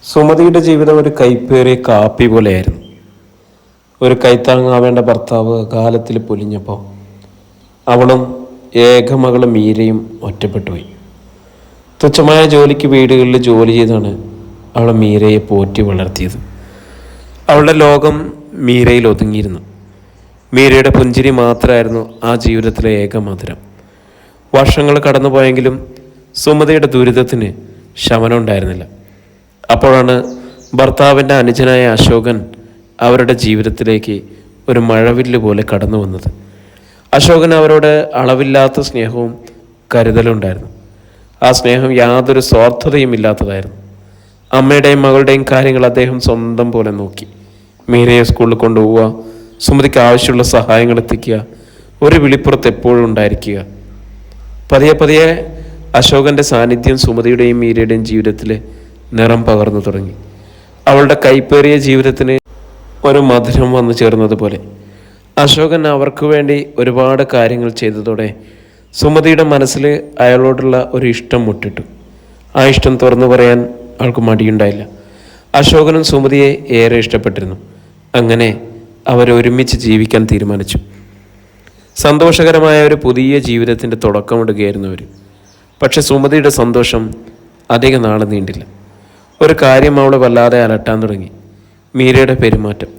സുമതിയുടെ ജീവിതം ഒരു കൈപ്പേറിയ കാപ്പി പോലെയായിരുന്നു. ഒരു കൈത്താങ്ങാവേണ്ട ഭർത്താവ് കാലത്തിൽ പൊലിഞ്ഞപ്പോൾ അവളും ഏകമകളും മീരയും ഒറ്റപ്പെട്ടുപോയി. തുച്ഛമായ ജോലിക്ക് വീടുകളിൽ ജോലി ചെയ്താണ് അവൾ മീരയെ പോറ്റി വളർത്തിയത്. അവളുടെ ലോകം മീരയിൽ ഒതുങ്ങിയിരുന്നു. മീരയുടെ പുഞ്ചിരി മാത്രമായിരുന്നു ആ ജീവിതത്തിലെ ഏക മധുരം. വർഷങ്ങൾ കടന്നുപോയെങ്കിലും സുമതിയുടെ ദുരിതത്തിന് ശമനം ഉണ്ടായിരുന്നില്ല. അപ്പോഴാണ് ഭർത്താവിൻ്റെ അനുജനായ അശോകൻ അവരുടെ ജീവിതത്തിലേക്ക് ഒരു മഴവില്ല് പോലെ കടന്നു വന്നത്. അശോകൻ അവരോട് അളവില്ലാത്ത സ്നേഹവും കരുതലും ഉണ്ടായിരുന്നു. ആ സ്നേഹം യാതൊരു സ്വാർത്ഥതയും ഇല്ലാത്തതായിരുന്നു. അമ്മയുടെയും മകളുടെയും കാര്യങ്ങൾ അദ്ദേഹം സ്വന്തം പോലെ നോക്കി. മീരയെ സ്കൂളിൽ കൊണ്ടുപോവുക, സുമതിക്ക് ആവശ്യമുള്ള സഹായങ്ങൾ എത്തിക്കുക, ഒരു വിളിപ്പുറത്ത് എപ്പോഴും ഉണ്ടായിരിക്കുക. പതിയെ പതിയെ അശോകൻ്റെ സാന്നിധ്യം സുമതിയുടെയും മീരയുടെയും ജീവിതത്തിൽ നിറം പകർന്നു തുടങ്ങി. അവളുടെ കൈപ്പേറിയ ജീവിതത്തിന് ഒരു മധുരം വന്നു ചേർന്നതുപോലെ അശോകൻ അവർക്ക് വേണ്ടി ഒരുപാട് കാര്യങ്ങൾ ചെയ്തതോടെ സുമതിയുടെ മനസ്സിൽ അയാളോടുള്ള ഒരു ഇഷ്ടം മുട്ടിട്ടു. ആ ഇഷ്ടം തുറന്നു പറയാൻ അവൾക്ക് മടിയുണ്ടായില്ല. അശോകനും സുമതിയെ ഏറെ ഇഷ്ടപ്പെട്ടിരുന്നു. അങ്ങനെ അവരൊരുമിച്ച് ജീവിക്കാൻ തീരുമാനിച്ചു. സന്തോഷകരമായ ഒരു പുതിയ ജീവിതത്തിൻ്റെ തുടക്കമിടുകയായിരുന്നു അവർ. പക്ഷെ സുമതിയുടെ സന്തോഷം അധിക നാൾ നീണ്ടില്ല. ഒരു കാര്യം അവളെ വല്ലാതെ അലട്ടാൻ തുടങ്ങി: മീരയുടെ പെരുമാറ്റം.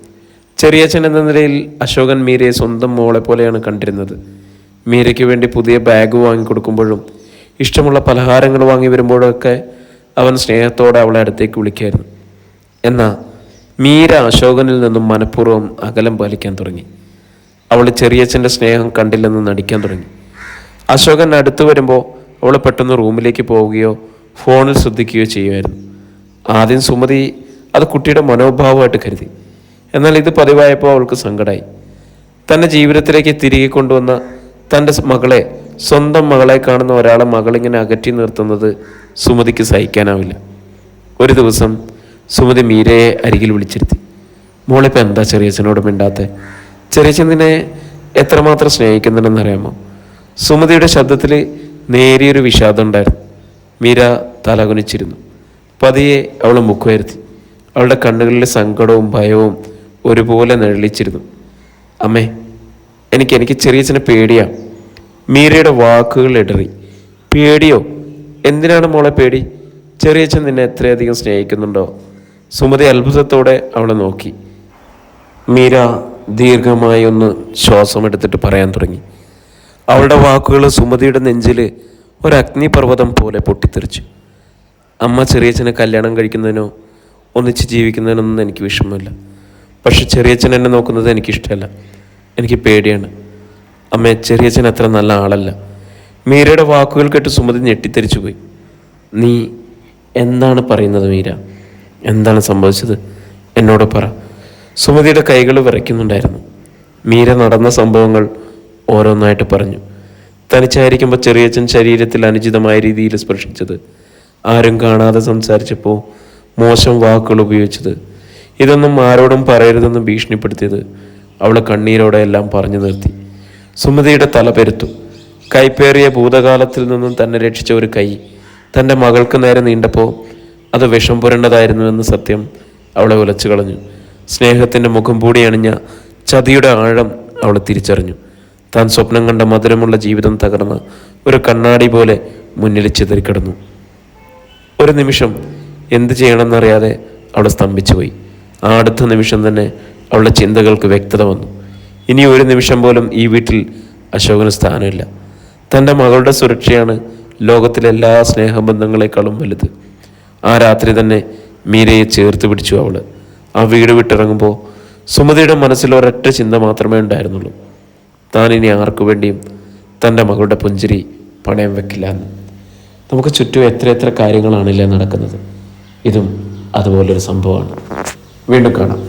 ചെറിയച്ഛൻ എന്ന നിലയിൽ അശോകൻ മീരയെ സ്വന്തം മോളെ പോലെയാണ് കണ്ടിരുന്നത്. മീരയ്ക്ക് വേണ്ടി പുതിയ ബാഗ് വാങ്ങിക്കൊടുക്കുമ്പോഴും ഇഷ്ടമുള്ള പലഹാരങ്ങൾ വാങ്ങി വരുമ്പോഴൊക്കെ അവൻ സ്നേഹത്തോടെ അവളെ അടുത്തേക്ക് വിളിക്കായിരുന്നു. എന്നാൽ മീര അശോകനിൽ നിന്നും മനഃപൂർവ്വം അകലം പാലിക്കാൻ തുടങ്ങി. അവൾ ചെറിയച്ഛൻ്റെ സ്നേഹം കണ്ടില്ലെന്ന് നടിക്കാൻ തുടങ്ങി. അശോകൻ അടുത്തു വരുമ്പോൾ അവൾ പെട്ടെന്ന് റൂമിലേക്ക് പോവുകയോ ഫോണിൽ ശ്രദ്ധിക്കുകയോ ചെയ്യുമായിരുന്നു. ആദ്യം സുമതി അത് കുട്ടിയുടെ മനോഭാവമായിട്ട് കരുതി. എന്നാൽ ഇത് പതിവായപ്പോൾ അവൾക്ക് സങ്കടമായി. തൻ്റെ ജീവിതത്തിലേക്ക് തിരികെ കൊണ്ടുവന്ന തൻ്റെ മകളെ, സ്വന്തം മകളെ കാണുന്ന ഒരാളെ മകളിങ്ങനെ അകറ്റി നിർത്തുന്നത് സുമതിക്ക് സഹിക്കാനാവില്ല. ഒരു ദിവസം സുമതി മീരയെ അരികിൽ വിളിച്ചിരുത്തി. മോളിപ്പോൾ എന്താ ചെറിയച്ഛനോട് മിണ്ടാത്തെ? ചെറിയച്ഛൻ നിന്നെ എത്രമാത്രം സ്നേഹിക്കുന്നുണ്ടെന്നറിയാമോ? സുമതിയുടെ ശബ്ദത്തിൽ നേരിയൊരു വിഷാദം ഉണ്ടായിരുന്നു. മീര തലകുനിച്ചിരുന്നു. പതിയെ അവൾ മുഖമുയർത്തി. അവളുടെ കണ്ണുകളിലെ സങ്കടവും ഭയവും ഒരുപോലെ നിഴലിച്ചിരുന്നു. അമ്മേ, എനിക്ക് ചെറിയച്ഛനെ പേടിയാ. മീരയുടെ വാക്കുകൾ ഇടറി. പേടിയോ? എന്തിനാണ് മോളെ പേടി? ചെറിയച്ഛൻ നിന്നെ എത്രയധികം സ്നേഹിക്കുന്നുണ്ടോ? സുമതി അത്ഭുതത്തോടെ അവളെ നോക്കി. മീര ദീർഘമായി ഒന്ന് ശ്വാസമെടുത്തിട്ട് പറയാൻ തുടങ്ങി. അവളുടെ വാക്കുകൾ സുമതിയുടെ നെഞ്ചിൽ ഒരു അഗ്നിപർവ്വതം പോലെ പൊട്ടിത്തെറിച്ചു. അമ്മ ചെറിയച്ഛനെ കല്യാണം കഴിക്കുന്നതിനോ ഒന്നിച്ച് ജീവിക്കുന്നതിനൊന്നും എനിക്ക് വിഷമമില്ല. പക്ഷെ ചെറിയച്ഛൻ എന്നെ നോക്കുന്നത് എനിക്കിഷ്ടമല്ല. എനിക്ക് പേടിയാണ്. അമ്മ, ചെറിയച്ഛൻ അത്ര നല്ല ആളല്ല. മീരയുടെ വാക്കുകൾ കേട്ട് സുമതി ഞെട്ടിത്തെറിച്ചു പോയി. നീ എന്താണ് പറയുന്നത് മീര? എന്താണ് സംഭവിച്ചത്? എന്നോട് പറ. സുമതിയുടെ കൈകൾ വിറയ്ക്കുന്നുണ്ടായിരുന്നു. മീര നടന്ന സംഭവങ്ങൾ ഓരോന്നായിട്ട് പറഞ്ഞു. തനിച്ചായിരിക്കുമ്പോൾ ചെറിയച്ഛൻ ശരീരത്തിൽ അനുചിതമായ രീതിയിൽ സ്പർശിച്ചത്, ആരും കാണാതെ സംസാരിച്ചപ്പോൾ മോശം വാക്കുകൾ ഉപയോഗിച്ചത്, ഇതൊന്നും ആരോടും പറയരുതെന്ന് ഭീഷണിപ്പെടുത്തിയത്. അവൾ കണ്ണീരോടെ എല്ലാം പറഞ്ഞു നിർത്തി. സുമതിയുടെ തല പെരുത്തു. കൈപ്പേറിയ ഭൂതകാലത്തിൽ നിന്നും തന്നെ രക്ഷിച്ച ഒരു കൈ തൻ്റെ മകൾക്ക് നേരെ നീണ്ടപ്പോൾ അത് വിഷം പുരണ്ടതായിരുന്നുവെന്ന് സത്യം അവളെ ഉലച്ചു കളഞ്ഞു. സ്നേഹത്തിൻ്റെ മുഖം പൂടി അണിഞ്ഞ ചതിയുടെ ആഴം അവൾ തിരിച്ചറിഞ്ഞു. താൻ സ്വപ്നം കണ്ട മധുരമുള്ള ജീവിതം തകർന്ന ഒരു കണ്ണാടി പോലെ മുന്നിൽ ചിതറിക്കിടന്നു. ഒരു നിമിഷം എന്ത് ചെയ്യണമെന്നറിയാതെ അവൾ സ്തംഭിച്ചു പോയി. ആ അടുത്ത നിമിഷം തന്നെ അവളുടെ ചിന്തകൾക്ക് വ്യക്തത വന്നു. ഇനി ഒരു നിമിഷം പോലും ഈ വീട്ടിൽ അശോകന് സ്ഥാനമില്ല. തൻ്റെ മകളുടെ സുരക്ഷയാണ് ലോകത്തിലെല്ലാ സ്നേഹബന്ധങ്ങളെക്കാളും വലുത്. ആ രാത്രി തന്നെ മീരയെ ചേർത്ത് പിടിച്ചു അവൾ. ആ വീട് വിട്ടിറങ്ങുമ്പോൾ സുമതിയുടെ മനസ്സിൽ ഒരൊറ്റ ചിന്ത മാത്രമേ ഉണ്ടായിരുന്നുള്ളൂ: താൻ ഇനി ആർക്കു വേണ്ടിയും തൻ്റെ മകളുടെ പുഞ്ചിരി പണയം വെക്കില്ല എന്ന്. നമുക്ക് ചുറ്റും എത്ര കാര്യങ്ങളാണില്ലേ നടക്കുന്നത്. ഇതും അതുപോലൊരു സംഭവമാണ്. വീണ്ടും കാണാം.